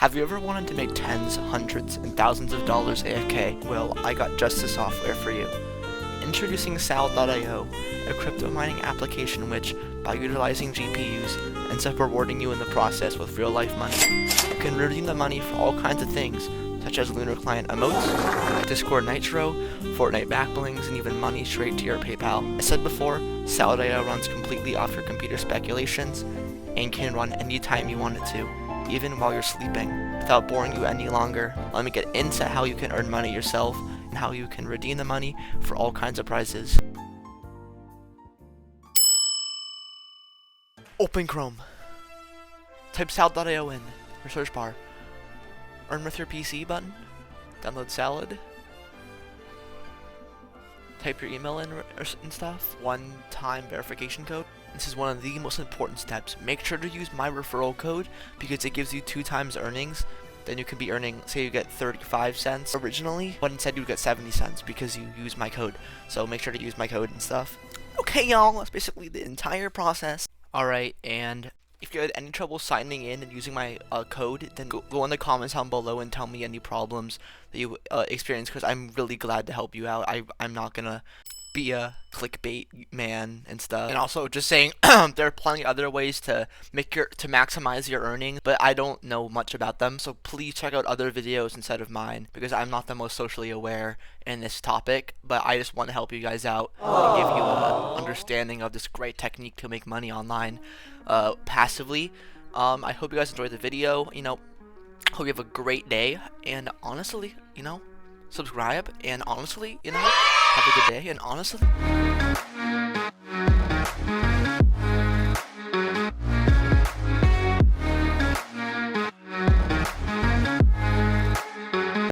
Have you ever wanted to make tens, hundreds, and thousands of dollars AFK? Well, I got just the software for you. Introducing Sal.io, a crypto mining application which, by utilizing GPUs, ends up rewarding you in the process with real-life money. You can redeem the money for all kinds of things, such as Lunar Client emotes, Discord Nitro, Fortnite backblings, and even money straight to your PayPal. As said before, Sal.io runs completely off your computer speculations, and can run anytime you want it to, even while you're sleeping. Without boring you any longer, let me get into how you can earn money yourself, and how you can redeem the money for all kinds of prizes. Open Chrome. Type sal.io in your search bar. Earn with your PC button. Download Salad. Type your email in and stuff. One-time verification code. This is one of the most important steps. Make sure to use my referral code because it gives you 2 times earnings. Then you could be earning, say you get 35 cents originally, but instead you get 70 cents because you use my code. So make sure to use my code and stuff. Okay, y'all, that's basically the entire process. Alright, and if you had any trouble signing in and using my code, then go in the comments down below and tell me any problems that you experience, because I'm really glad to help you out. I'm not gonna be a clickbait man and stuff. And also, just saying, there are plenty other ways to maximize your earnings, but I don't know much about them. So please check out other videos instead of mine, because I'm not the most socially aware in this topic. But I just want to help you guys out and give you an understanding of this great technique to make money online, passively. I hope you guys enjoyed the video. Hope you have a great day. And honestly, subscribe. And honestly, have a good day. And honestly.